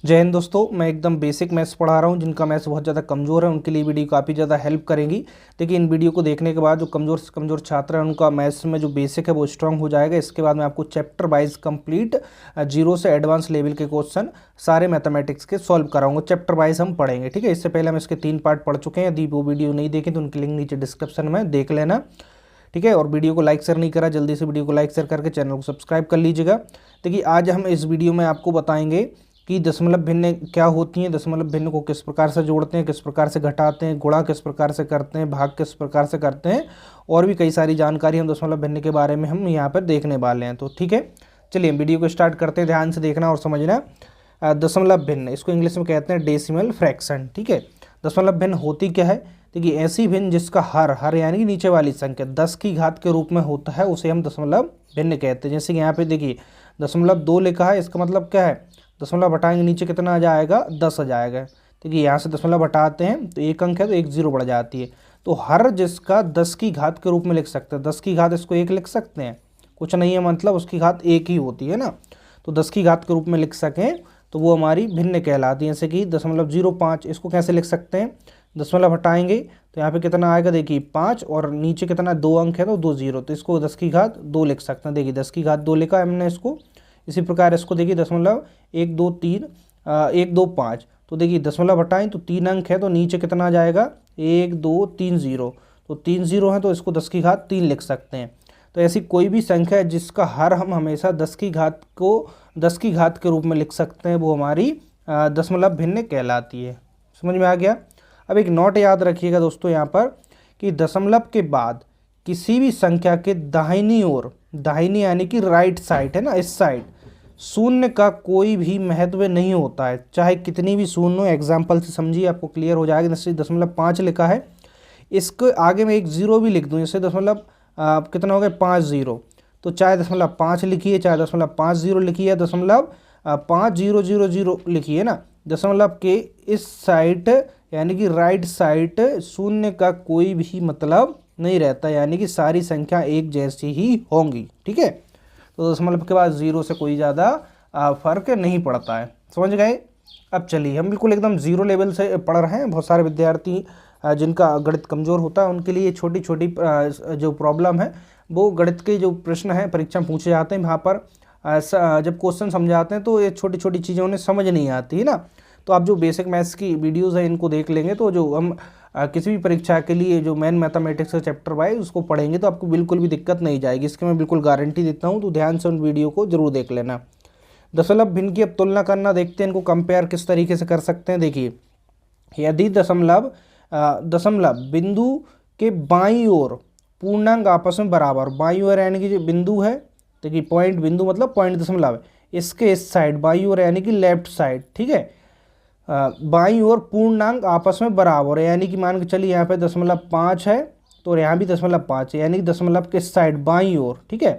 जय हिंद दोस्तों, मैं एकदम बेसिक मैथ्स पढ़ा रहा हूँ। जिनका मैथ्स बहुत ज़्यादा कमज़ोर है उनके लिए वीडियो काफ़ी ज़्यादा हेल्प करेंगी। देखिए, इन वीडियो को देखने के बाद जो कमज़ोर से कमज़ोर छात्र हैं उनका मैथ्स में जो बेसिक है वो स्ट्रांग हो जाएगा। इसके बाद मैं आपको चैप्टर वाइज कंप्लीट जीरो से एडवांस लेवल के क्वेश्चन सारे मैथमेटिक्स के सॉल्व कराऊंगा। चैप्टर वाइज हम पढ़ेंगे, ठीक है। इससे पहले हम इसके 3 पार्ट पढ़ चुके हैं। यदि वो वीडियो नहीं देखें तो उनकी लिंक नीचे डिस्क्रिप्शन में देख लेना, ठीक है। और वीडियो को लाइक शेयर नहीं करा, जल्दी से वीडियो को लाइक शेयर करके चैनल को सब्सक्राइब कर लीजिएगा। देखिए, आज हम इस वीडियो में आपको बताएंगे कि दशमलव भिन्न क्या होती हैं, दशमलव भिन्न को किस प्रकार से जोड़ते हैं, किस प्रकार से घटाते हैं, गुणा किस प्रकार से करते हैं, भाग किस प्रकार से करते हैं, और भी कई सारी जानकारी हम दशमलव भिन्न के बारे में हम यहाँ पर देखने वाले हैं। तो ठीक है, चलिए हम वीडियो को स्टार्ट करते हैं। ध्यान से देखना और समझना। दशमलव भिन्न, इसको इंग्लिश में कहते हैं डेसिमल फ्रैक्शन, ठीक है। दशमलव भिन्न होती क्या है? देखिए, ऐसी भिन्न जिसका हर यानी कि नीचे वाली संख्या 10 की घात के रूप में होता है उसे हम दशमलव भिन्न कहते हैं। जैसे कि यहाँ पे देखिए 0.2 लिखा है, इसका मतलब क्या है? दशमलव हटाएंगे नीचे कितना आ जाएगा? 10 आ जाएगा। देखिए, यहाँ से दशमलव हटाते हैं तो एक अंक है तो एक जीरो बढ़ जाती है। तो हर जिसका 10 की घात के रूप में लिख सकते हैं। 10 की घात इसको 1 लिख सकते हैं, कुछ नहीं है, मतलब उसकी घात 1 ही होती है ना। तो 10 की घात के रूप में लिख सकें तो वो हमारी भिन्न कहलाती है। जैसे कि 0.05, इसको कैसे लिख सकते हैं? दशमलव हटाएंगे तो यहाँ पे कितना आएगा? देखिए 5, और नीचे कितना 2 अंक है तो 2 जीरो, तो इसको 10 की घात 2 लिख सकते हैं। देखिए 10 की घात 2 लिखा हमने इसको। इसी प्रकार इसको देखिए 1.2 5, तो देखिए दशमलव हटाएं तो 3 अंक है तो नीचे कितना आ जाएगा? 1 2 3 जीरो, तो 3 जीरो है तो इसको 10 की घात 3 लिख सकते हैं। तो ऐसी कोई भी संख्या है जिसका हर हम हमेशा 10 की घात को 10 की घात के रूप में लिख सकते हैं वो हमारी दशमलव भिन्न कहलाती है। समझ में आ गया? अब एक नोट याद रखिएगा दोस्तों यहाँ पर कि दशमलव के बाद किसी भी संख्या के दाहिनी ओर, दाहिनी यानी कि राइट साइड है ना, इस साइड शून्य का कोई भी महत्व नहीं होता है, चाहे कितनी भी शून्य हो। एग्जाम्पल से समझिए, आपको क्लियर हो जाएगा। जैसे 0.5 लिखा है, इसके आगे में एक जीरो भी लिख दूँ, जैसे कितना हो गया? 5 जीरो, तो चाहे 0.5 लिखिए, चाहे 0.50 लिखिए, 0.5000 लिखिए ना, दशमलव के इस साइड यानी कि राइट साइड शून्य का कोई भी मतलब नहीं रहता, यानी कि सारी संख्या एक जैसी ही होंगी, ठीक है। तो दशमलव के बाद जीरो से कोई ज़्यादा फर्क नहीं पड़ता है। समझ गए? अब चलिए, हम बिल्कुल एकदम जीरो लेवल से पढ़ रहे हैं। बहुत सारे विद्यार्थी जिनका गणित कमज़ोर होता है उनके लिए छोटी छोटी जो प्रॉब्लम है, वो गणित के जो प्रश्न हैं परीक्षा में पूछे जाते हैं, वहाँ पर जब क्वेश्चन समझाते हैं तो ये छोटी छोटी चीज़ें उन्हें समझ नहीं आती है ना। तो आप जो बेसिक मैथ्स की वीडियोज़ हैं इनको देख लेंगे तो जो हम किसी भी परीक्षा के लिए जो मेन मैथमेटिक्स का चैप्टर वाइज उसको पढ़ेंगे तो आपको बिल्कुल भी दिक्कत नहीं जाएगी, इसकी मैं बिल्कुल गारंटी देता हूँ। तो ध्यान से उन वीडियो को जरूर देख लेना। दशमलव भिन्न की अब तुलना करना देखते हैं, इनको कंपेयर किस तरीके से कर सकते हैं। देखिए, यदि दशमलव बिंदु के बाईं ओर पूर्णांक आपस में बराबर, बाईं ओर यानी कि जो बिंदु है, देखिए पॉइंट, बिंदु मतलब पॉइंट दशमलव है, इसके इस साइड बाईं ओर यानी कि लेफ्ट साइड, ठीक है, बाईं ओर पूर्णांक आपस में बराबर है, यानी कि मान के चलिए यहाँ पे 0.5 है तो यहाँ भी 0.5 है, यानी कि दशमलव के साइड बाईं ओर, ठीक है,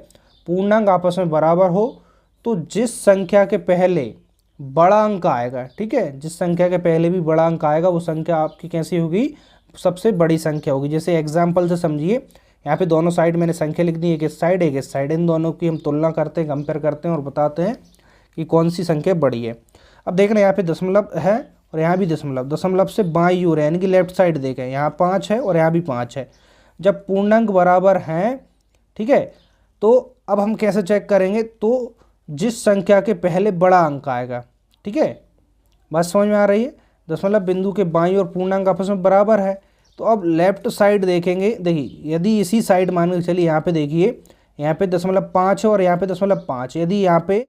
पूर्णांक आपस में बराबर हो तो जिस संख्या के पहले बड़ा अंक आएगा, ठीक है, जिस संख्या के पहले भी बड़ा अंक आएगा वो संख्या आपकी कैसी होगी? सबसे बड़ी संख्या होगी। जैसे एग्जाम्पल से समझिए, यहाँ पे दोनों साइड मैंने संख्या लिख दी, एक इस साइड एक इस साइड, इन दोनों की हम तुलना करते हैं, कंपेयर करते हैं और बताते हैं कि कौन सी संख्या बड़ी है। अब देख रहे हैं यहाँ पे दशमलव है और यहाँ भी दशमलव, दशमलव से बाईं ओर यानी कि लेफ्ट साइड देखें, यहाँ 5 है और यहाँ भी 5 है। जब पूर्णांक बराबर हैं, ठीक है, तो अब हम कैसे चेक करेंगे? तो जिस संख्या के पहले बड़ा अंक आएगा, ठीक है, बात समझ में आ रही है? दशमलव बिंदु के बाईं ओर पूर्णांक आपस में बराबर है, तो अब लेफ्ट साइड देखेंगे। देखिए, यदि इसी साइड मान के चलिए, यहाँ पे देखिए, यहाँ पे 0.5 है और यहाँ पे 0.5, यदि यहाँ पे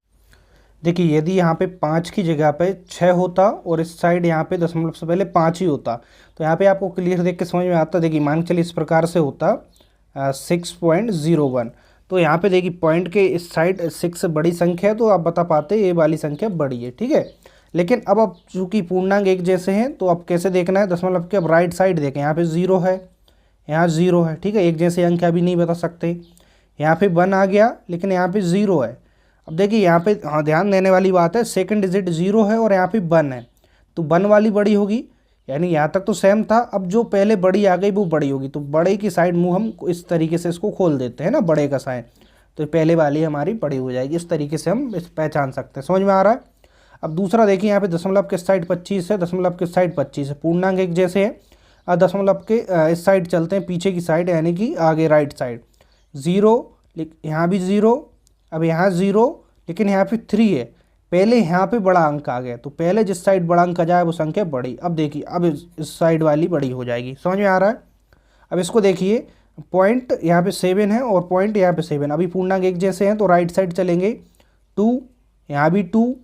देखिए, यदि यहाँ पे 5 की जगह पे 6 होता और इस साइड यहाँ पे दशमलव से पहले 5 ही होता, तो यहाँ पे आपको क्लियर देख के समझ में आता। देखिए, मान के चलिए इस प्रकार से होता 6.01, तो यहाँ पे देखिए पॉइंट के इस साइड 6 बड़ी संख्या है तो आप बता पाते ये वाली संख्या बड़ी है, ठीक है। लेकिन अब चूँकि पूर्णांक एक जैसे हैं तो अब कैसे देखना है? दशमलव के अब राइट साइड देखें, यहाँ पे 0 है, यहाँ 0 है, ठीक है, एक जैसे अंक अभी नहीं बता सकते। यहाँ पे 1 आ गया लेकिन यहाँ पे 0 है। अब देखिए यहाँ पे हाँ, ध्यान देने वाली बात है, सेकंड डिजिट 0 है और यहाँ पे 1 है, तो 1 वाली बड़ी होगी, यानी यहाँ तक तो सेम था। अब जो पहले बड़ी आ गई वो बड़ी होगी, तो बड़े की साइड मुंह हम इस तरीके से इसको खोल देते हैं ना, बड़े का साइन, तो पहले वाली हमारी बड़ी हो जाएगी। इस तरीके से हम इस पहचान सकते हैं। समझ में आ रहा है? अब दूसरा देखिए यहाँ पे दशमलव किस साइड 25 है, दशमलव किस साइड 25 है, पूर्णांक एक जैसे हैं। दशमलव के इस साइड चलते हैं, पीछे की साइड यानी कि आगे राइट साइड 0, यहाँ भी 0, अब यहाँ 0, लेकिन यहाँ पे 3 है। पहले यहाँ पे बड़ा अंक आ गया, तो पहले जिस साइड बड़ा अंक आ जाए वो संख्या बड़ी। अब देखिए अब इस साइड वाली बड़ी हो जाएगी, समझ में आ रहा है। अब इसको देखिए, पॉइंट यहाँ पे 7 है और पॉइंट यहाँ पे 7, अभी पूर्णांक एक जैसे हैं तो राइट साइड चलेंगे। 2, यहाँ भी 2,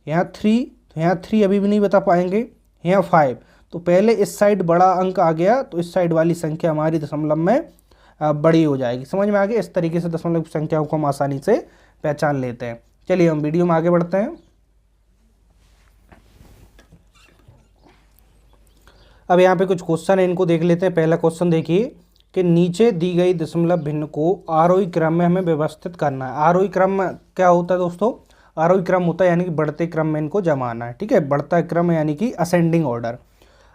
यहाँ 3, तो यहाँ 3 अभी भी नहीं बता पाएंगे, यहाँ 5। तो पहले इस साइड बड़ा अंक आ गया तो इस साइड वाली संख्या हमारी दशमलव में बड़ी हो जाएगी। समझ में आ गया। इस तरीके से दशमलव की संख्याओं को हम आसानी से पहचान लेते हैं। चलिए हम वीडियो में आगे बढ़ते हैं। अब यहाँ पे कुछ क्वेश्चन है, इनको देख लेते हैं। पहला क्वेश्चन देखिए कि नीचे दी गई दशमलव भिन्न को आरोही क्रम में हमें व्यवस्थित करना है। आरोही क्रम क्या होता है दोस्तों? आरोही क्रम होता है यानी कि बढ़ते क्रम में इनको जमाना है, ठीक है। बढ़ता क्रम यानी कि असेंडिंग ऑर्डर।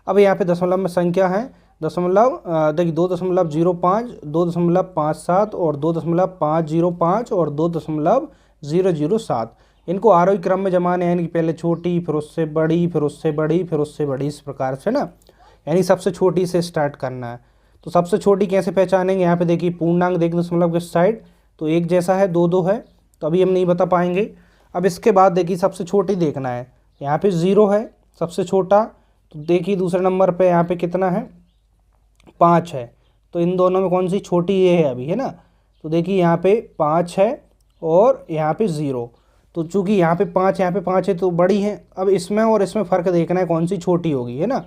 अब यहाँ पे दशमलव में संख्या है दशमलव, देखिए 2.05, 2.57 और 2.505 और 2.007। इनको आरोही क्रम में जमाने यानी कि पहले छोटी, फिर उससे बड़ी, फिर उससे बड़ी, फिर उससे बड़ी, इस प्रकार से ना, यानी सबसे छोटी से स्टार्ट करना है। तो सबसे छोटी कैसे पहचानेंगे? यहाँ पे देखिए पूर्णांक देख दशमलव के साइड तो एक जैसा है, 2 है, तो अभी हम नहीं बता पाएंगे। अब इसके बाद देखिए सबसे छोटी देखना है, यहाँ पे 0 है सबसे छोटा, तो देखिए दूसरे नंबर पे यहाँ पे कितना है, 5 है। तो इन दोनों में कौन सी छोटी ये है अभी, है ना। तो देखिए यहाँ पे 5 है और यहाँ पे 0, तो चूंकि यहाँ पे 5 है तो बड़ी है। अब इसमें और इसमें फ़र्क देखना है कौन सी छोटी होगी, है ना।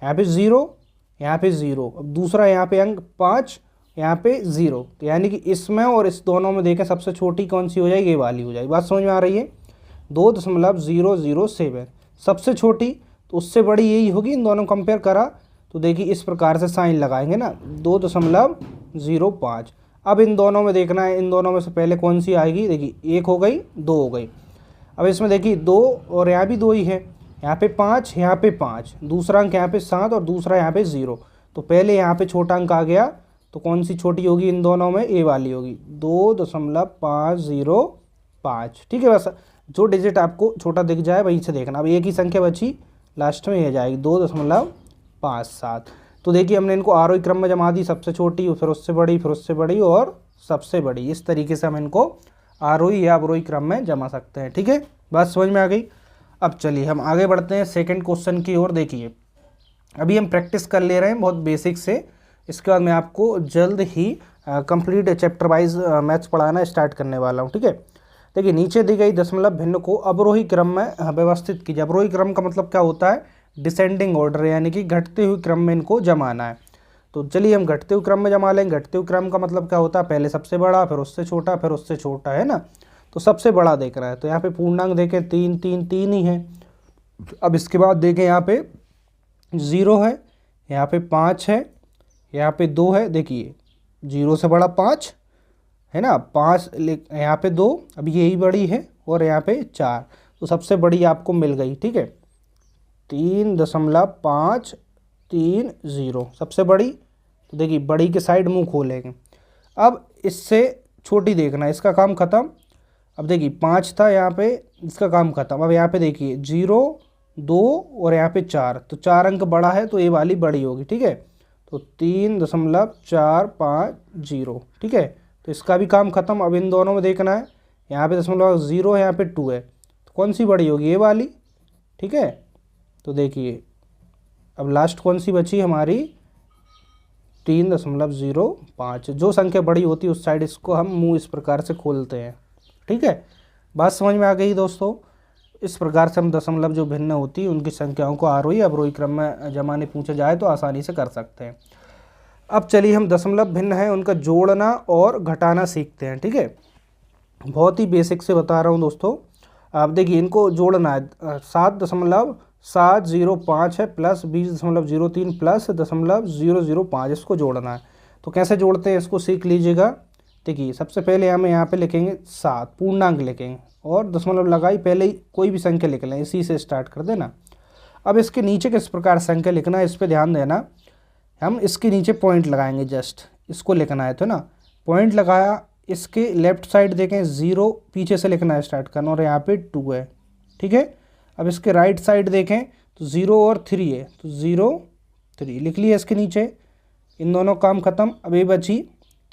यहाँ पे 0, यहाँ पे 0, अब दूसरा यहाँ पे अंक 5, यहाँ पे 0, तो यानी कि इसमें और इस दोनों में देखें सबसे छोटी कौन सी हो जाएगी, ये वाली हो जाएगी। बात समझ में आ रही है। 2.007 सबसे छोटी, तो उससे बड़ी यही होगी। इन दोनों कंपेयर करा तो देखिए इस प्रकार से साइन लगाएंगे ना, 2.05। अब इन दोनों में देखना है, इन दोनों में से पहले कौन सी आएगी, देखिए 1 हो गई, 2 हो गई। अब इसमें देखिए 2 और यहाँ भी 2 ही है, यहाँ पे 5, यहाँ पे 5, दूसरा अंक यहाँ पे 7 और दूसरा यहाँ पे 0। तो पहले यहाँ पे छोटा अंक आ गया, तो कौन सी छोटी होगी इन दोनों में, ए वाली होगी, 2.505, ठीक है। बस जो डिजिट आपको छोटा दिख जाए वहीं से देखना। अब एक ही संख्या बची, लास्ट में ये जाएगी 2.57। तो देखिए हमने इनको आरोही क्रम में जमा दी, सबसे छोटी, फिर उससे बड़ी, फिर उससे बड़ी और सबसे बड़ी। इस तरीके से हम इनको आरोही या अवरोही क्रम में जमा सकते हैं, ठीक है। बात समझ में आ गई। अब चलिए हम आगे बढ़ते हैं सेकंड क्वेश्चन की ओर। देखिए अभी हम प्रैक्टिस कर ले रहे हैं बहुत बेसिक से, इसके बाद मैं आपको जल्द ही कंप्लीट चैप्टर वाइज मैथ्स पढ़ाना स्टार्ट करने वाला हूँ, ठीक है। देखिए नीचे दी गई दशमलव भिन्न को अवरोही क्रम में व्यवस्थित कीजिए। अवरोही क्रम का मतलब क्या होता है, डिसेंडिंग ऑर्डर, यानी कि घटते हुए क्रम में इनको जमाना है। तो चलिए हम घटते हुए क्रम में जमा लेंगे। घटते हुए क्रम का मतलब क्या होता है, पहले सबसे बड़ा, फिर उससे छोटा, फिर उससे छोटा, है ना। तो सबसे बड़ा देख रहा है, तो यहाँ पे पूर्णांक देखें 3 3 3 ही है। अब इसके बाद देखें यहाँ पे 0 है, यहाँ पे 5 है, यहाँ पे 2 है। देखिए 0 से बड़ा 5 है ना, 5 यहाँ पे 2, अब यही बड़ी है, और यहाँ पे 4, तो सबसे बड़ी आपको मिल गई, ठीक है। 3.530 सबसे बड़ी। तो देखिए बड़ी के साइड मुंह खोलेंगे। अब इससे छोटी देखना है, इसका काम ख़त्म। अब देखिए 5 था यहाँ पे, इसका काम ख़त्म। अब यहाँ पे देखिए 0 2 और यहाँ पे 4, तो 4 अंक बड़ा है तो ये वाली बड़ी होगी, ठीक है। तो 3.450, ठीक है। तो इसका भी काम ख़त्म। अब इन दोनों में देखना है, यहाँ पे 0 है, यहाँ पे 2 है, तो कौन सी बड़ी होगी, ये वाली, ठीक है। तो देखिए अब लास्ट कौन सी बची हमारी, 3.05। जो संख्या बड़ी होती है उस साइड इसको हम मुंह इस प्रकार से खोलते हैं, ठीक है। बात समझ में आ गई दोस्तों। इस प्रकार से हम दशमलव जो भिन्न होती है उनकी संख्याओं को आरोही अवरोही क्रम में जमाने पूछा जाए तो आसानी से कर सकते हैं। अब चलिए हम दशमलव भिन्न है उनका जोड़ना और घटाना सीखते हैं, ठीक है। बहुत ही बेसिक से बता रहा हूँ दोस्तों। आप देखिए इनको जोड़ना है, 7.705 है प्लस 20.03 प्लस 0.005, इसको जोड़ना है। तो कैसे जोड़ते हैं इसको सीख लीजिएगा। देखिए सबसे पहले हमें यहाँ पे लिखेंगे 7, पूर्णांक लिखेंगे, और दशमलव लगाई, पहले ही कोई भी संख्या लिख लें, इसी से स्टार्ट कर देना। अब इसके नीचे किस प्रकार संख्या लिखना है इस पर ध्यान देना। हम इसके नीचे पॉइंट लगाएंगे, जस्ट इसको लिखना है, तो ना पॉइंट लगाया, इसके लेफ्ट साइड देखें 0 पीछे से लिखना है स्टार्ट करना, और यहाँ पे 2 है, ठीक है। अब इसके राइट साइड देखें तो 0 और 3 है, तो 0 3 लिख लिया इसके नीचे, इन दोनों काम खत्म। अब ये बची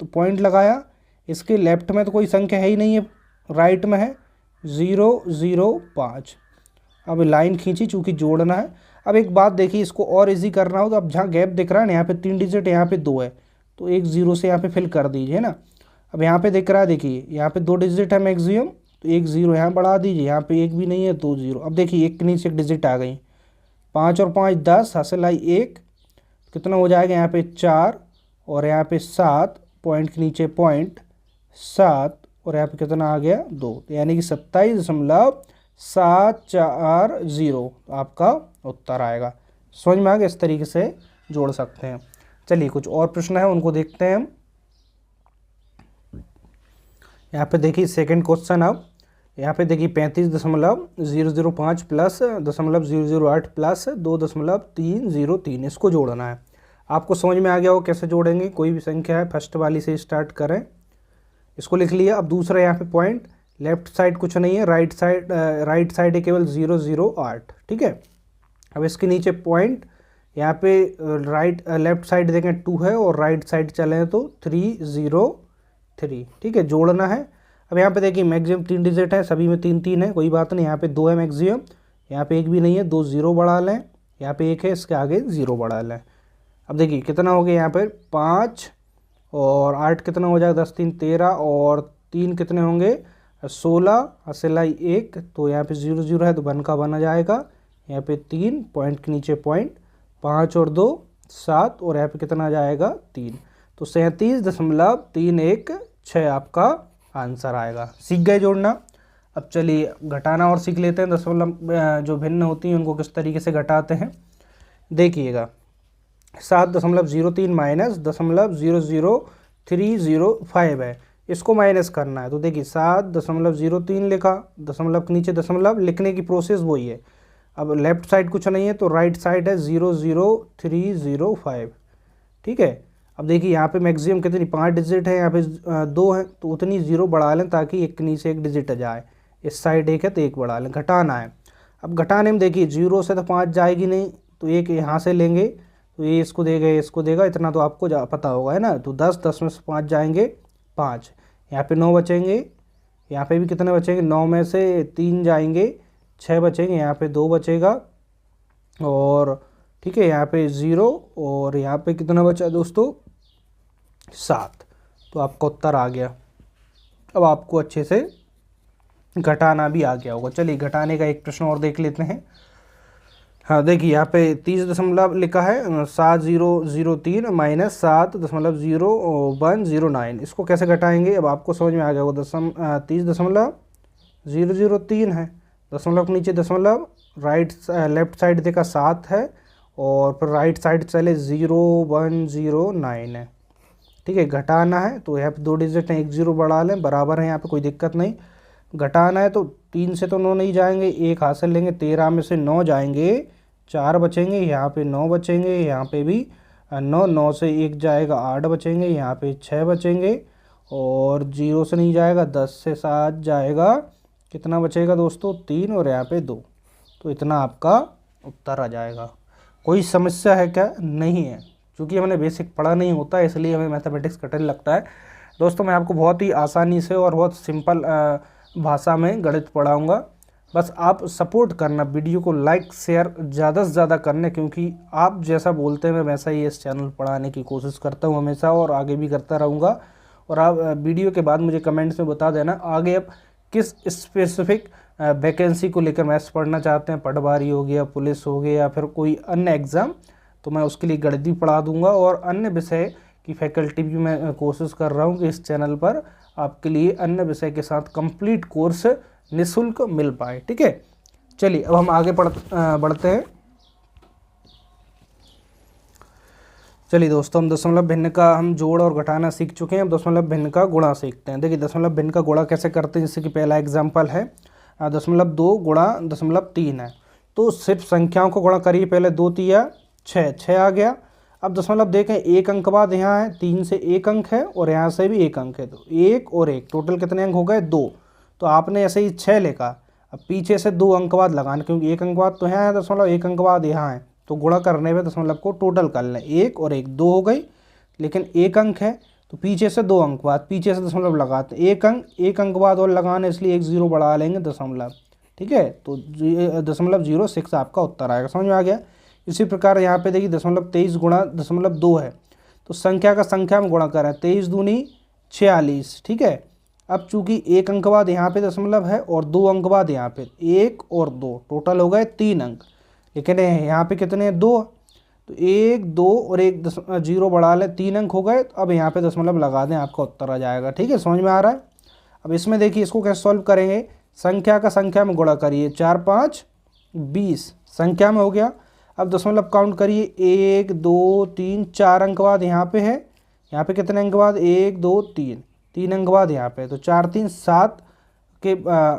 तो पॉइंट लगाया, इसके लेफ्ट में तो कोई संख्या है ही नहीं है, राइट में है 0 0 5। अब लाइन खींची चूँकि जोड़ना है। अब एक बात देखिए, इसको और इजी करना हो तो अब जहाँ गैप दिख रहा है ना, यहाँ पे 3 डिजिट, यहाँ पे 2 है, तो एक 0 से यहाँ पे फिल कर दीजिए ना। अब यहाँ पे दिख रहा है, देखिए यहाँ पे 2 डिजिट है मैक्सिमम, तो एक 0 यहाँ बढ़ा दीजिए, यहाँ पे एक भी नहीं है, 2 0। अब देखिए एक के नीचे एक डिजिट आ गई, 5 और 5 10, हासिल आई 1, कितना हो जाएगा यहाँ पे 4 और यहाँ पे 7, पॉइंट के नीचे पॉइंट 7 और यहाँ पे कितना आ गया 2, यानी कि 27.740 आपका उत्तर आएगा। समझ में आ गया, इस तरीके से जोड़ सकते हैं। चलिए कुछ और प्रश्न है उनको देखते हैं हम। यहाँ पे देखिए सेकंड क्वेश्चन, अब यहाँ पे देखिए 35.005 प्लस 0.008 प्लस 2.303, इसको जोड़ना है। आपको समझ में आ गया हो कैसे जोड़ेंगे, कोई भी संख्या है फर्स्ट वाली से स्टार्ट करें, इसको लिख लिया। अब दूसरा यहाँ पे पॉइंट, लेफ्ट साइड कुछ नहीं है, राइट साइड है केवल 0.008, ठीक है। अब इसके नीचे पॉइंट, यहाँ पे लेफ्ट साइड देखें 2 है और राइट साइड चलें तो 303, ठीक है, जोड़ना है। अब यहाँ पे देखिए मैक्सिमम 3 डिजिट है, सभी में 3 3 है, कोई बात नहीं, यहाँ पे 2 है मैक्सिमम, यहाँ पे एक भी नहीं है, 2 0 बढ़ा लें, यहाँ पे 1 है, इसके आगे 0 बढ़ा लें। अब देखिए कितना हो गया यहाँ पर 5 और 8 कितना हो जाएगा 10 3 13 और 3 कितने होंगे 16, हासिल आई 1, तो यहाँ पे 0 0 है तो 1 का 1 आ जाएगा, यहाँ पे 3, पॉइंट के नीचे पॉइंट, 5 और 2 7 और यहाँ पे कितना आ जाएगा 3, तो 37.316 आपका आंसर आएगा। सीख गए जोड़ना। अब चलिए घटाना और सीख लेते हैं, दशमलव जो भिन्न होती हैं उनको किस तरीके से घटाते हैं। देखिएगा 7.03 माइनस 0.00305 है, इसको माइनस करना है। तो देखिए 7.03 लिखा, दशमलव के नीचे दशमलव, लिखने की प्रोसेस वही है। अब लेफ्ट साइड कुछ नहीं है तो राइट साइड है 0.00305, ठीक है। अब देखिए यहाँ पे मैक्सिमम कितनी 5 डिजिट है, यहाँ पे 2 है, तो उतनी 0 बढ़ा लें ताकि एक के नीचे एक डिजिट आ जाए, इस साइड 1 है तो 1 बढ़ा लें। घटाना है, अब घटाने में देखिए 0 से तो 5 जाएगी नहीं, तो एक यहाँ से लेंगे तो ये इसको देगा, ये इसको देगा, इतना तो आपको पता होगा है ना। तो 10 में से 5 जाएंगे 5, यहाँ पे 9 बचेंगे, यहाँ पे भी कितने बचेंगे 9 में से 3 जाएंगे 6 बचेंगे, यहाँ पे 2 बचेगा और ठीक है, यहाँ पे 0 और यहाँ पे कितना बचा दोस्तों 7, तो आपका उत्तर आ गया। अब आपको अच्छे से घटाना भी आ गया होगा। चलिए घटाने का एक प्रश्न और देख लेते हैं। हाँ देखिए यहाँ पे 30 दशमलव लिखा है 7003 माइनस 7.0109, इसको कैसे घटाएंगे अब आपको समझ में आ गया होगा। 30.003 है, दशमलव के नीचे दशमलव, लेफ्ट साइड देखा 7 है और फिर राइट साइड चले 0109 है, ठीक है। घटाना है तो यहाँ पे 2 डिजिट हैं, 1 0 बढ़ा लें, बराबर है, यहाँ पे कोई दिक्कत नहीं। घटाना है तो 3 से तो 9 नहीं जाएंगे, 1 हासिल लेंगे, 13 में से 9 जाएंगे, 4 बचेंगे, यहाँ पे 9 बचेंगे, यहाँ पे भी 9 से 1 जाएगा 8 बचेंगे, यहाँ पे 6 बचेंगे और 0 से नहीं जाएगा, 10 से 7 जाएगा, कितना बचेगा दोस्तों 3 और यहाँ पे 2, तो इतना आपका उत्तर आ जाएगा। कोई समस्या है क्या? नहीं है, क्योंकि हमने बेसिक पढ़ा नहीं होता है इसलिए हमें मैथमेटिक्स कठिन लगता है। दोस्तों मैं आपको बहुत ही आसानी से और बहुत सिंपल भाषा में गणित पढ़ाऊँगा, बस आप सपोर्ट करना, वीडियो को लाइक शेयर ज़्यादा से ज़्यादा करना, क्योंकि आप जैसा बोलते हैं मैं वैसा ही इस चैनल पढ़ाने की कोशिश करता हूँ हमेशा और आगे भी करता रहूँगा। और आप वीडियो के बाद मुझे कमेंट्स में बता देना आगे आप किस स्पेसिफिक वैकेंसी को लेकर मैथ्स पढ़ना चाहते हैं, पटवारी हो गया, पुलिस हो गया या फिर कोई अन्य एग्ज़ाम, तो मैं उसके लिए गणित भी पढ़ा दूंगा। और अन्य विषय की फैकल्टी भी मैं कोशिश कर रहा हूं कि इस चैनल पर आपके लिए अन्य विषय के साथ कंप्लीट कोर्स निःशुल्क मिल पाए, ठीक है। चलिए अब हम आगे बढ़ते हैं। चलिए दोस्तों हम दशमलव भिन्न का हम जोड़ और घटाना सीख चुके हैं, अब दशमलव भिन्न का गुणा सीखते हैं। देखिए दशमलव भिन्न का गुणा कैसे करते हैं, जैसे कि पहला एग्जाम्पल है 0.2 गुणा 0.3 है, तो सिर्फ संख्याओं को गुणा करिए, पहले 2 तिया 6 आ गया। अब दशमलव देखें, एक अंक बाद यहाँ है, 3 से 1 अंक है और यहाँ से भी 1 अंक है, तो 1 और 1 टोटल कितने अंक हो गए 2, तो आपने ऐसे ही 6 लिखा। अब पीछे से 2 अंक बाद लगाना, क्योंकि 1 अंक बाद तो यहाँ है दशमलव, 1 अंक बाद यहाँ है, तो गुणा करने पे दशमलव को टोटल कर लें, 1 और 1 2 हो गई, लेकिन 1 अंक है तो पीछे से 2 अंक बाद, पीछे से दशमलव लगाते हैं, 1 अंक बाद और लगाना, इसलिए 1 0 बढ़ा लेंगे दशमलव, ठीक है। तो 0.06 आपका उत्तर आएगा, समझ में आ गया। इसी प्रकार यहाँ पे देखिए दशमलव 23 गुणा दशमलव 2 है, तो संख्या का संख्या में गुणा करें, 23 दूनी 46, ठीक है। अब चूंकि 1 अंक बाद यहाँ पे दशमलव है और 2 अंक बाद यहाँ पे 1 और 2, टोटल हो गए 3 अंक, लेकिन यहाँ पे कितने हैं 2, तो 1 2 और 1 0 बढ़ा लें, 3 अंक हो गए। तो अब यहाँ पे दशमलव लगा दें, आपका उत्तर आ जाएगा, ठीक है, समझ में आ रहा है। अब इसमें देखिए इसको कैसे सॉल्व करेंगे, संख्या का संख्या में गुणा करिए, 4 5 20 संख्या में हो गया। अब दशमलव काउंट करिए, 1 2 3 4 अंक बाद यहाँ पे है, यहाँ पे कितने अंक बाद 1 2 3 अंक बाद यहाँ पे, तो 4 3 7 के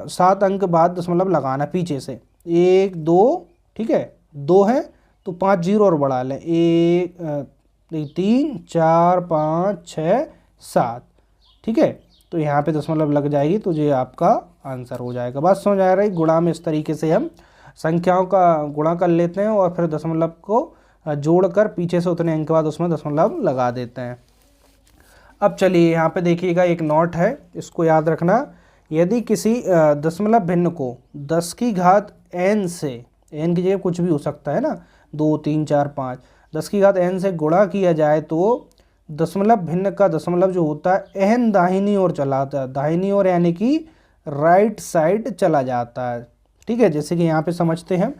7 अंक बाद दशमलव लगाना पीछे से, 1 2, ठीक है, 2 है तो 5 0 और बढ़ा लें, 3 4 5 6 7, ठीक है। तो यहाँ पे दशमलव लग जाएगी, तो ये आपका आंसर हो जाएगा। बात समझ आ रही, गुणा में इस तरीके से हम संख्याओं का गुणा कर लेते हैं और फिर दशमलव को जोड़कर पीछे से उतने अंक बाद उसमें दशमलव लगा देते हैं। अब चलिए यहाँ पे देखिएगा, एक नोट है, इसको याद रखना। यदि किसी दशमलव भिन्न को 10 की घात n से, n की जगह कुछ भी हो सकता है ना, 2 3 4 5, 10 की घात n से गुणा किया जाए तो दशमलव भिन्न का दशमलव जो होता है n दाहिनी ओर चला जाता है, दाहिनी ओर यानी कि राइट साइड चला जाता है, ठीक है। जैसे कि यहाँ पे समझते हैं,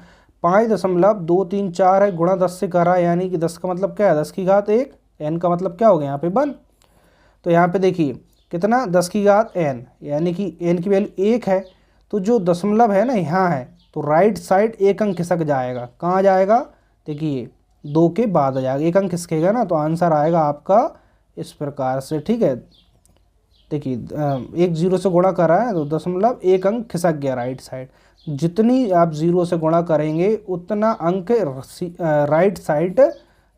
5.234 है, गुणा 10 से करा, यानी कि 10 का मतलब क्या है, 10 की घात 1, n का मतलब क्या हो गया यहाँ पे 1। तो यहाँ पे देखिए कितना, 10 की घात n, यानी कि n की वैल्यू 1 है, तो जो दशमलव है ना यहाँ है, तो राइट साइड 1 अंक खिसक जाएगा, कहाँ जाएगा, देखिए 2 के बाद आ जाएगा, 1 अंक खिसकेगा ना, तो आंसर आएगा आपका इस प्रकार से, ठीक है। देखिए 1 0 से गुणा करा है तो दशमलव 1 अंक खिसक गया राइट साइड, जितनी आप 0 से गुणा करेंगे उतना अंक राइट साइड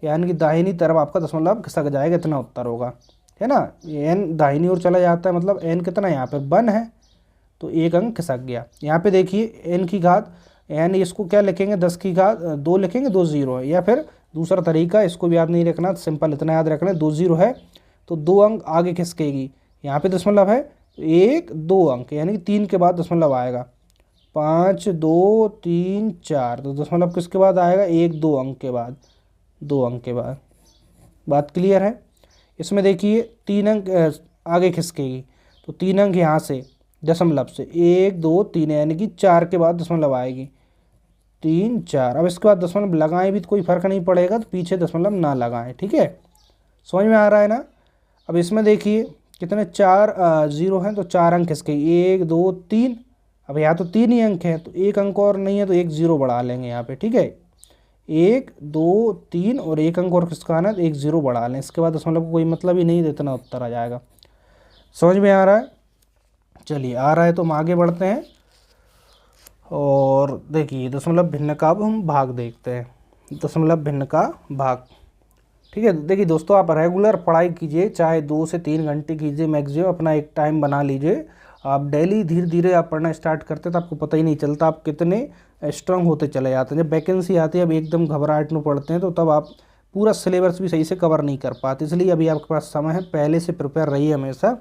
यानी कि दाहिनी तरफ आपका दशमलव खिसक जाएगा, इतना उत्तर होगा, है ना। n दाहिनी ओर चला जाता है, मतलब n कितना यहाँ पे 1 है, तो 1 अंक खिसक गया। यहाँ पे देखिए n की घात, n इसको क्या लिखेंगे, 10 की घात 2 लिखेंगे, 2 0 है, या फिर दूसरा तरीका, इसको भी याद नहीं रखना, सिंपल इतना याद रखना, 2 0 है तो 2 अंक आगे खिसकेगी, यहाँ पे दशमलव है 1 2 अंक, यानी कि 3 के बाद दशमलव आएगा, 5 2 3 4, तो दशमलव किसके बाद आएगा, 1 2 अंक के बाद, 2 अंक के बाद। बात क्लियर है। इसमें देखिए 3 अंक आगे खिसकेगी, तो 3 अंक यहाँ से दशमलव से 1 2 3, यानी कि 4 के बाद दशमलव आएगी, 3 4। अब इसके बाद दशमलव लगाएं भी तो कोई फर्क नहीं पड़ेगा, तो पीछे दशमलव ना लगाएं, ठीक है, समझ में आ रहा है ना। अब इसमें देखिए कितने 4 0 हैं, तो 4 अंक खिसके, 1 2 3, अब यहाँ तो 3 ही अंक हैं, तो 1 अंक और नहीं है तो 1 0 बढ़ा लेंगे यहाँ पे, ठीक है, 1 2 3 और 1 अंक और खिसकाना है तो 1 0 बढ़ा लें, इसके बाद दशमलव को कोई मतलब ही नहीं, इतना उत्तर आ जाएगा। समझ में आ रहा है। चलिए आ रहा है तो हम आगे बढ़ते हैं और देखिए दशमलव भिन्न का अब हम भाग देखते हैं, दशमलव भिन्न का भाग, ठीक है। देखिए दोस्तों, आप रेगुलर पढ़ाई कीजिए, चाहे 2 से 3 घंटे कीजिए मैक्सिमम, अपना एक टाइम बना लीजिए। आप डेली धीरे धीरे आप पढ़ना स्टार्ट करते हैं तो आपको पता ही नहीं चलता आप कितने स्ट्रांग होते चले जाते हैं। जब वैकेंसी आती है अब एकदम घबराहट में पढ़ते हैं तो तब आप पूरा सिलेबस भी सही से कवर नहीं कर पाते, इसलिए अभी आपके पास समय है, पहले से प्रिपेयर रहिए हमेशा।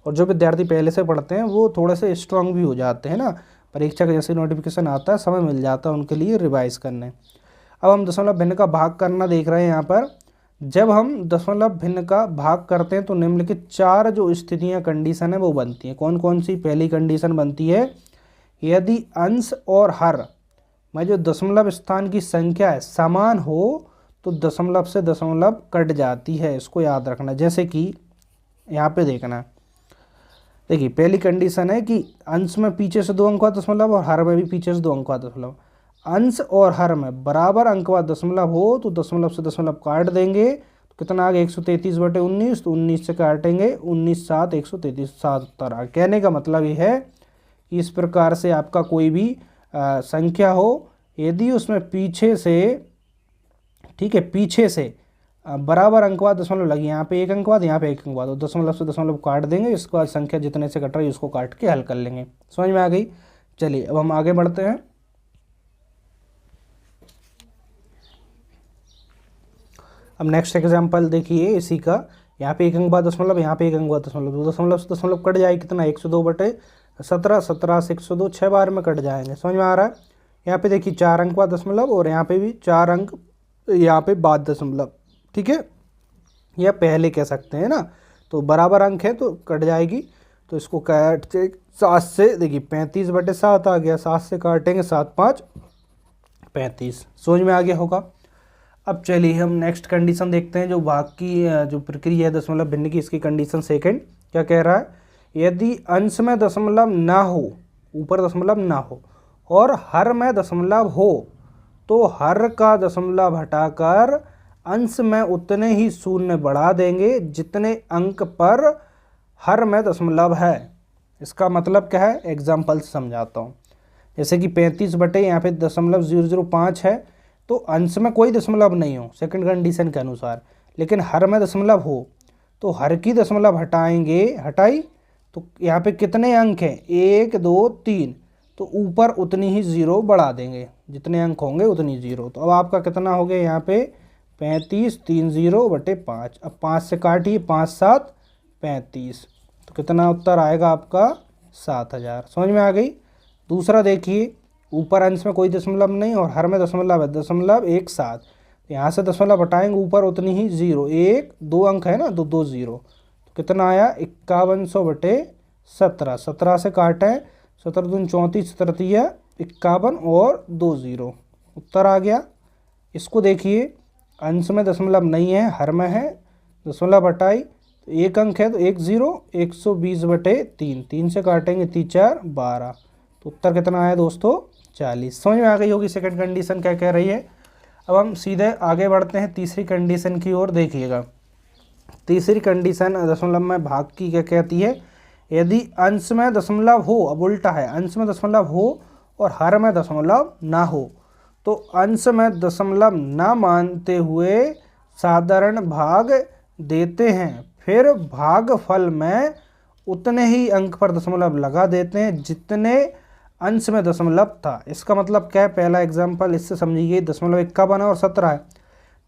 और जो विद्यार्थी पहले से पढ़ते हैं वो थोड़े से स्ट्रांग भी हो जाते हैं ना, परीक्षा का जैसे नोटिफिकेशन आता है समय मिल जाता है उनके लिए रिवाइज करने। अब हम दशमलव भिन्न का भाग करना देख रहे हैं यहाँ पर। जब हम दशमलव भिन्न का भाग करते हैं तो निम्नलिखित 4 जो स्थितियाँ कंडीशन है वो बनती हैं। कौन कौन सी? पहली कंडीशन बनती है, यदि अंश और हर में जो दशमलव स्थान की संख्या है समान हो तो दशमलव से दशमलव कट जाती है, इसको याद रखना। जैसे कि यहाँ पे देखना, देखिए पहली कंडीशन है कि अंश में पीछे से 2 अंक का दशमलव और हर में भी पीछे से 2 अंक का दशमलव। अंश और हर में बराबर अंक का दशमलव हो तो दशमलव से दशमलव काट देंगे, तो कितना आ गया 133/19, तो 19 से काटेंगे 19 7 133 7 उत्तर आ। कहने का मतलब ये है कि इस प्रकार से आपका कोई भी संख्या हो, यदि उसमें पीछे से, ठीक है, पीछे से बराबर अंक बाद दशमलव लगी, यहाँ पे 1 अंक बाद यहाँ पे 1 अंक बाद, तो दशमलव से दशमलव काट देंगे, इसके बाद संख्या जितने से कट रही है उसको काट के हल कर लेंगे। समझ में आ गई। चलिए अब हम आगे बढ़ते हैं। अब नेक्स्ट एग्जाम्पल देखिए इसी का। यहाँ पे एक अंक बाद दशमलव, यहाँ पे एक अंक बाद दशमलव, दो दशमलव से दशमलव कट जाए कितना 102/17, 17 से 102 6 बार में कट जाएंगे, समझ में आ रहा है। यहाँ पे देखिए 4 अंक बाद दशमलव और यहाँ पे भी 4 अंक यहाँ पे बाद दशमलव, ठीक है, या पहले कह सकते हैं ना। तो बराबर अंक है तो कट जाएगी, तो इसको काट 7 से, देखिए 35/7 आ गया, 7 से काटेंगे 7 5 35, समझ में आ गया होगा। अब चलिए हम नेक्स्ट कंडीशन देखते हैं, जो भाग की जो प्रक्रिया है दशमलव भिन्न की, इसकी कंडीशन सेकंड क्या कह रहा है। यदि अंश में दशमलव ना हो, ऊपर दशमलव ना हो और हर में दशमलव हो, तो हर का दशमलव हटाकर अंश में उतने ही शून्य बढ़ा देंगे जितने अंक पर हर में दशमलव है। इसका मतलब क्या है, एग्जाम्पल से समझाता हूँ। जैसे कि 35 बटे यहाँ पे 0.005 है, तो अंश में कोई दशमलव नहीं हो सेकंड कंडीशन के अनुसार, लेकिन हर में दशमलव हो, तो हर की दशमलव हटाएंगे, हटाई तो यहाँ पे कितने अंक हैं 1 2 3, तो ऊपर उतनी ही जीरो बढ़ा देंगे, जितने अंक होंगे उतनी जीरो। तो अब आपका कितना हो गया यहाँ पे 35 30/5। अब 5 से काटिए, 5 7 35, तो कितना उत्तर आएगा आपका 7000, समझ में आ गई। दूसरा देखिए, ऊपर अंश में कोई दशमलव नहीं और हर में दशमलव है, 0.17, यहाँ से दशमलव हटाएंगे ऊपर उतनी ही जीरो, 1 2 अंक है ना, तो 2 जीरो, तो कितना आया 5100/17, 17 से काटें 17 दूनी 34, 17 51 और 2 जीरो, उत्तर आ गया। इसको देखिए, अंश में दशमलव नहीं है, हर में है, दशमलव हटाई तो एक अंक है तो 1 0, 120/3, 3 से काटेंगे 3 4 12, तो उत्तर कितना आया दोस्तों 40। समझ में आ गई होगी सेकंड कंडीशन क्या कह रही है। अब हम सीधे आगे बढ़ते हैं तीसरी कंडीशन की ओर। देखिएगा तीसरी कंडीशन दशमलव में भाग की क्या कहती है। यदि अंश में दशमलव हो, अब उल्टा है, अंश में दशमलव हो और हर में दशमलव ना हो, तो अंश में दशमलव ना मानते हुए साधारण भाग देते हैं, फिर भागफल में उतने ही अंक पर दशमलव लगा देते हैं जितने अंश में दशमलव था। इसका मतलब क्या है, पहला एग्जाम्पल इससे समझिए, दशमलव 51 है और 17 है,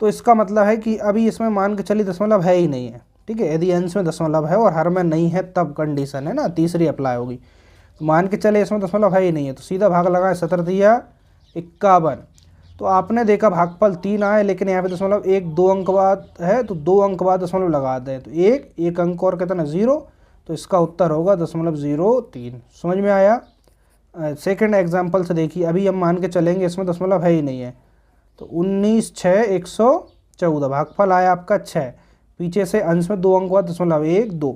तो इसका मतलब है कि अभी इसमें मान के चलिए दशमलव है ही नहीं है, ठीक है। यदि अंश में दशमलव है और हर में नहीं है तब कंडीशन है ना, तीसरी अप्लाई होगी। तो मान के चले इसमें दशमलव है ही नहीं है, तो सीधा भाग लगाए, 17 51, तो आपने देखा भागफल 3 आए, लेकिन यहाँ पे दशमलव 1 2 अंक बाद है, तो 2 अंक बाद दशमलव लगा दें, तो एक अंक और कितना 0, तो इसका उत्तर होगा 0.03। समझ में आया। सेकंड एग्जाम्पल से देखिए, अभी हम मान के चलेंगे इसमें दशमलव है ही नहीं है, तो 19 6 114, भागफल आया आपका 6, पीछे से अंश में 2 अंक बाद दशमलव 1 2,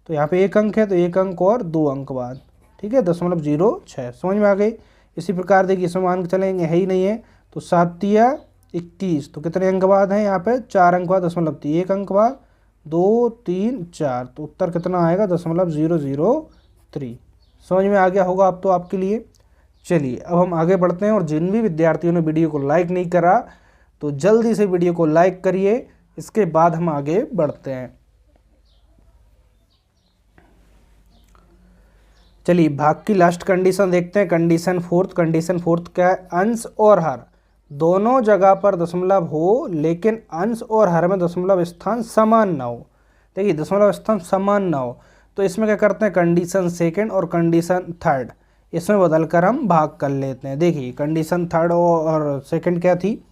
तो यहाँ पे एक अंक है तो एक अंक और 2 अंक बाद, ठीक है, 0.06। समझ में आ गई। इसी प्रकार देखिए इसमें मान के चलेंगे है ही नहीं है, तो 7 21, तो कितने अंक बाद हैं यहाँ पे 4 अंक बाद दशमलव 3, एक अंक बाद 2 3 4, तो उत्तर कितना आएगा 0.003। समझ में आ गया होगा अब तो आपके लिए। चलिए अब हम आगे बढ़ते हैं, और जिन भी विद्यार्थियों ने वीडियो को लाइक नहीं करा तो जल्दी से वीडियो को लाइक करिए, इसके बाद हम आगे बढ़ते हैं। चलिए भाग की लास्ट कंडीशन देखते हैं, कंडीशन फोर्थ। कंडीशन फोर्थ क्या है, अंश और हर दोनों जगह पर दशमलव हो, लेकिन अंश और हर में दशमलव स्थान समान ना हो। देखिए दशमलव स्थान समान ना हो, तो इसमें क्या करते हैं, कंडीशन सेकंड और कंडीशन थर्ड इसमें बदलकर हम भाग कर लेते हैं। देखिए कंडीशन थर्ड और सेकंड क्या थी,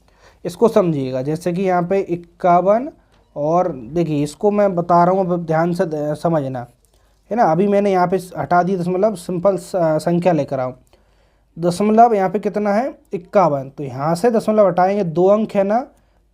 इसको समझिएगा। जैसे कि यहाँ पे 51, और देखिए इसको मैं बता रहा हूँ, ध्यान से समझना है ना। अभी मैंने यहाँ पे हटा दी दशमलव, सिंपल संख्या लेकर आऊँ। दशमलव यहाँ पे कितना है 51, तो यहाँ से दशमलव हटाएंगे, 2 अंक है ना,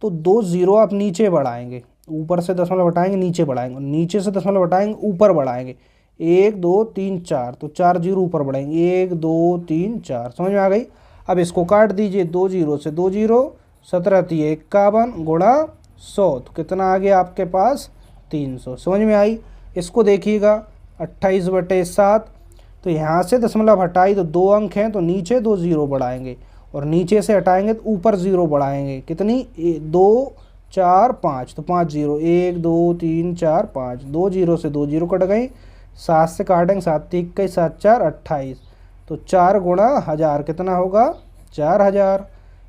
तो 2 जीरो आप नीचे बढ़ाएंगे, ऊपर से दशमलव हटाएंगे नीचे बढ़ाएंगे, नीचे से दशमलव हटाएंगे ऊपर बढ़ाएंगे, 1 2 3 4, तो 4 जीरो ऊपर बढ़ाएंगे, 1 2 3 4। समझ में आ गई। अब इसको काट दीजिए, 2 जीरो से 2 जीरो, 17 51 गुणा 100, तो कितना आ गया आपके पास 300। समझ में आई। इसको देखिएगा 28/7, तो यहाँ से दशमलव हटाई तो 2 अंक हैं, तो नीचे 2 जीरो बढ़ाएंगे, और नीचे से हटाएंगे तो ऊपर जीरो बढ़ाएंगे, कितनी 2 4 5, तो 5 जीरो, 1 2 3 4 5, 2 जीरो से 2 जीरो कट गई, 7 से काटेंगे 7 21 7 4 28, तो 4 गुणा 1000 कितना होगा 4000।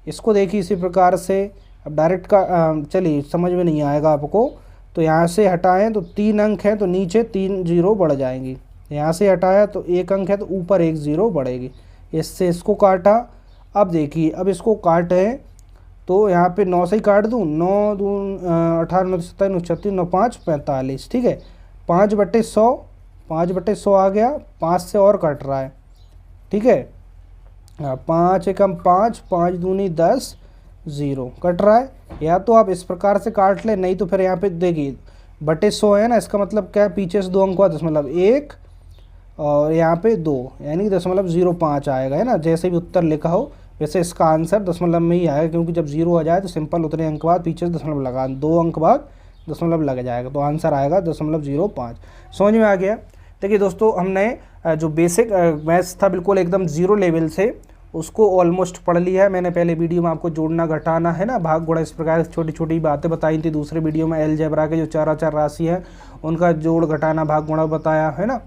इसको देखिए इसी प्रकार से। अब डायरेक्ट का चलिए समझ में नहीं आएगा आपको, तो यहाँ से हटाएं तो 3 अंक हैं तो नीचे 3 जीरो बढ़ जाएंगी। यहाँ से हटाया तो 1 अंक है तो ऊपर 1 जीरो बढ़ेगी। इससे इसको काटा। अब देखिए अब इसको काटें तो यहाँ पे 9 से ही काट दूँ, 9 दून 18 9 27 9 36 9 5 45, ठीक है। 5/100, 5/100 आ गया, 5 से और कट रहा है, ठीक है। 5 एकम 5, 5 दूनी 10, 0 कट रहा है। या तो आप इस प्रकार से काट लें, नहीं तो फिर यहाँ पे देखिए बटे 100 है ना, इसका मतलब क्या है, पीछे से 2 अंक हुआ 1 और यहाँ पे 2 यानी 0.05 आएगा, है ना। जैसे भी उत्तर लिखा हो वैसे इसका आंसर दशमलव में ही आएगा, क्योंकि जब 0 आ जाए तो सिंपल उतने अंक बाद पीछे से दशमलव लगा, 2 अंक बाद दशमलव लग जाएगा, तो आंसर आएगा 0.05। समझ में आ गया। देखिए दोस्तों, हमने जो बेसिक मैथ्स था बिल्कुल एकदम जीरो लेवल से, उसको ऑलमोस्ट पढ़ लिया है। मैंने पहले वीडियो में आपको जोड़ना घटाना है ना, भाग गुणा, इस प्रकार की छोटी छोटी बातें बताई थी। दूसरे वीडियो में अलजेब्रा के जो चार राशि है उनका जोड़ घटाना भाग गुणा बताया है ना।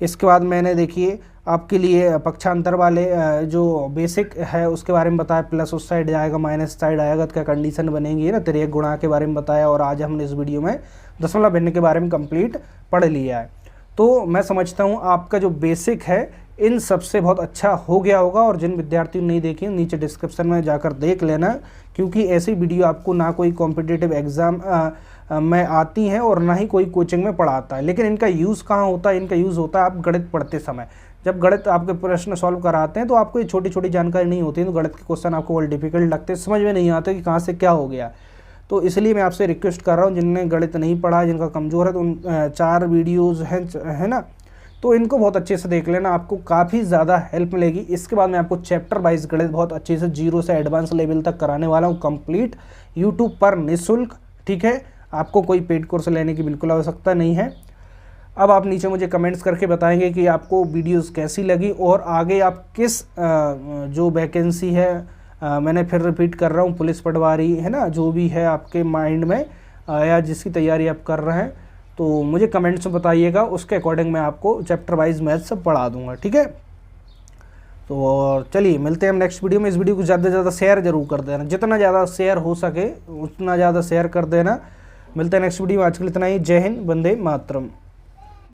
इसके बाद मैंने देखिए आपके लिए पक्षांतर वाले जो बेसिक है उसके बारे में बताया, प्लस उस साइड आएगा माइनस साइड आएगा तो क्या कंडीशन बनेगी, है ना। तिर्यक गुणा के बारे में बताया, और आज हमने इस वीडियो में दशमलव भिन्न के बारे में कंप्लीट पढ़ लिया है। तो मैं समझता हूँ आपका जो बेसिक है इन सबसे बहुत अच्छा हो गया होगा। और जिन विद्यार्थियों ने नहीं देखी नीचे डिस्क्रिप्शन में जाकर देख लेना, क्योंकि ऐसी वीडियो आपको ना कोई कॉम्पिटिटिव एग्ज़ाम में आती हैं और ना ही कोई कोचिंग में पढ़ाता है। लेकिन इनका यूज़ कहाँ होता है, इनका यूज़ होता है आप गणित पढ़ते समय। जब गणित आपके प्रश्न सॉल्व कराते हैं तो आपको ये छोटी छोटी जानकारी नहीं होती है, तो गणित के क्वेश्चन आपको बहुत डिफिकल्ट लगते हैं, समझ में नहीं आते कि कहाँ से क्या हो गया। तो इसलिए मैं आपसे रिक्वेस्ट कर रहा हूँ, जिनने गणित नहीं पढ़ा, जिनका कमज़ोर है, तो उन 4 वीडियोज़ हैं, है ना, तो इनको बहुत अच्छे से देख लेना, आपको काफ़ी ज़्यादा हेल्प मिलेगी। इसके बाद मैं आपको चैप्टर वाइज गणित बहुत अच्छे से 0 से एडवांस लेवल तक कराने वाला हूँ कंप्लीट यूट्यूब पर निःशुल्क, ठीक है। आपको कोई पेड कोर्स लेने की बिल्कुल आवश्यकता नहीं है। अब आप नीचे मुझे कमेंट्स करके बताएंगे कि आपको वीडियोस कैसी लगी और आगे आप किस जो वैकेंसी है, मैंने फिर रिपीट कर रहा हूँ, पुलिस पटवारी, है ना, जो भी है आपके माइंड में या जिसकी तैयारी आप कर रहे हैं, तो मुझे कमेंट्स में बताइएगा, उसके अकॉर्डिंग मैं आपको चैप्टर वाइज मैथ्स सब पढ़ा दूंगा, ठीक है। तो और चलिए मिलते हैं हम नेक्स्ट वीडियो में। इस वीडियो को ज़्यादा से ज़्यादा शेयर जरूर कर देना, जितना ज़्यादा शेयर हो सके उतना ज़्यादा शेयर कर देना। मिलते हैं नेक्स्ट वीडियो में, आज के लिए इतना ही। जय हिंद, वंदे मातरम।